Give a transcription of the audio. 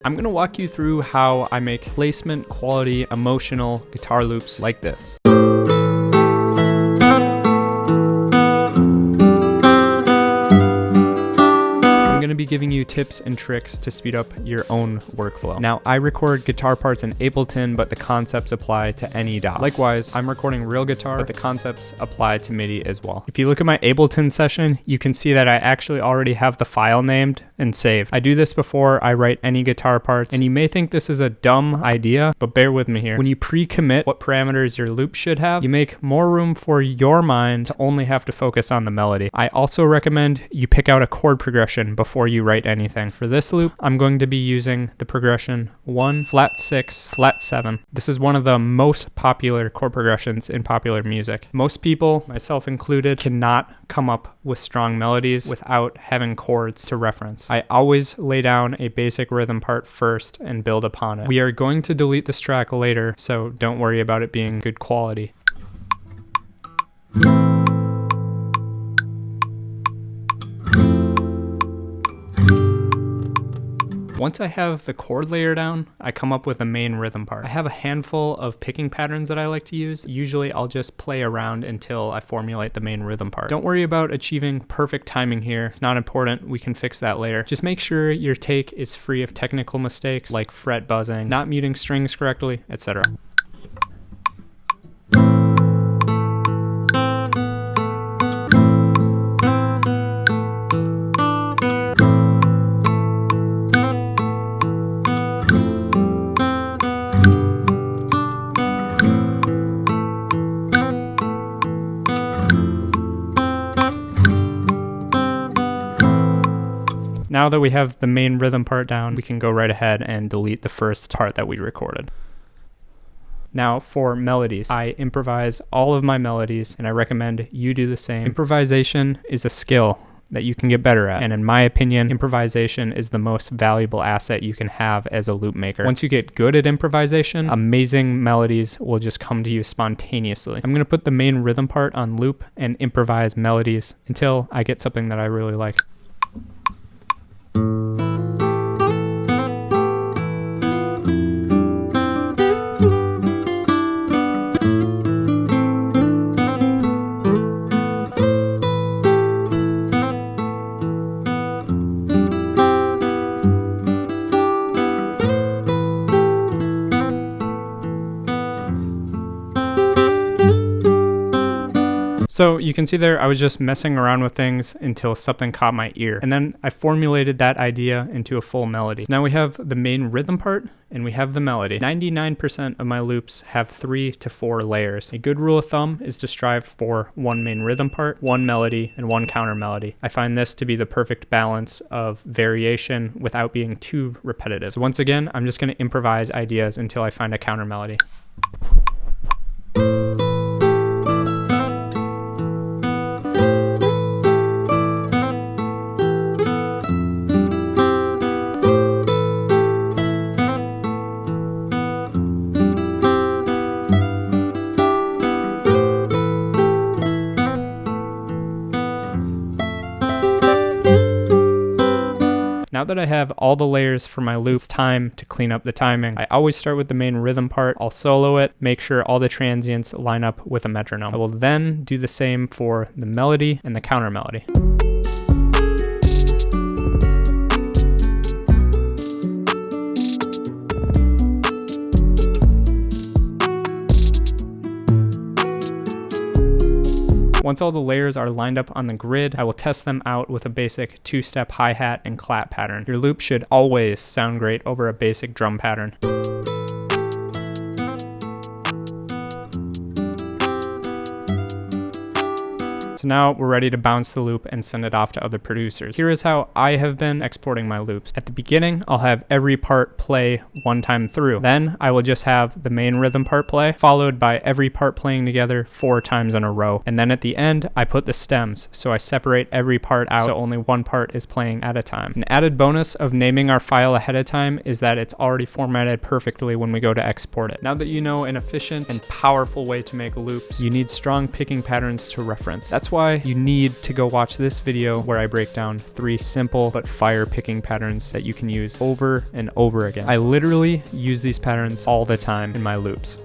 I'm going to walk you through how I make placement, quality, emotional guitar loops like this. I'm going to be giving you tips and tricks to speed up your own workflow. Now, I record guitar parts in Ableton, but the concepts apply to any DAW. Likewise, I'm recording real guitar, but the concepts apply to MIDI as well. If you look at my Ableton session, you can see that I actually already have the file named and saved. I do this before I write any guitar parts, and you may think this is a dumb idea, but bear with me here. When you pre-commit what parameters your loop should have, you make more room for your mind to only have to focus on the melody. I also recommend you pick out a chord progression before you write anything. For this loop, I'm going to be using the progression 1, flat 6, flat 7. This is one of the most popular chord progressions in popular music. Most people, myself included, cannot come up with strong melodies without having chords to reference. I always lay down a basic rhythm part first and build upon it. We are going to delete this track later, so don't worry about it being good quality. Once I have the chord layer down, I come up with a main rhythm part. I have a handful of picking patterns that I like to use. Usually I'll just play around until I formulate the main rhythm part. Don't worry about achieving perfect timing here. It's not important. We can fix that later. Just make sure your take is free of technical mistakes like fret buzzing, not muting strings correctly, etc. Now that we have the main rhythm part down, we can go right ahead and delete the first part that we recorded. Now for melodies, I improvise all of my melodies, and I recommend you do the same. Improvisation is a skill that you can get better at, and in my opinion, improvisation is the most valuable asset you can have as a loop maker. Once you get good at improvisation, amazing melodies will just come to you spontaneously. I'm going to put the main rhythm part on loop and improvise melodies until I get something that I really like. So you can see there, I was just messing around with things until something caught my ear. And then I formulated that idea into a full melody. So now we have the main rhythm part and we have the melody. 99% of my loops have 3 to 4 layers. A good rule of thumb is to strive for 1 main rhythm part, 1 melody, and 1 counter melody. I find this to be the perfect balance of variation without being too repetitive. So once again, I'm just going to improvise ideas until I find a counter melody. Now that I have all the layers for my loop, it's time to clean up the timing. I always start with the main rhythm part. I'll solo it, make sure all the transients line up with a metronome. I will then do the same for the melody and the counter melody. Once all the layers are lined up on the grid, I will test them out with a basic 2-step hi-hat and clap pattern. Your loop should always sound great over a basic drum pattern. So now we're ready to bounce the loop and send it off to other producers. Here is how I have been exporting my loops. At the beginning, I'll have every part play 1 time through. Then I will just have the main rhythm part play, followed by every part playing together 4 times in a row. And then at the end, I put the stems, so I separate every part out so only 1 part is playing at a time. An added bonus of naming our file ahead of time is that it's already formatted perfectly when we go to export it. Now that you know an efficient and powerful way to make loops, you need strong picking patterns to reference. That's that's why you need to go watch this video where I break down 3 simple but fire picking patterns that you can use over and over again. I literally use these patterns all the time in my loops.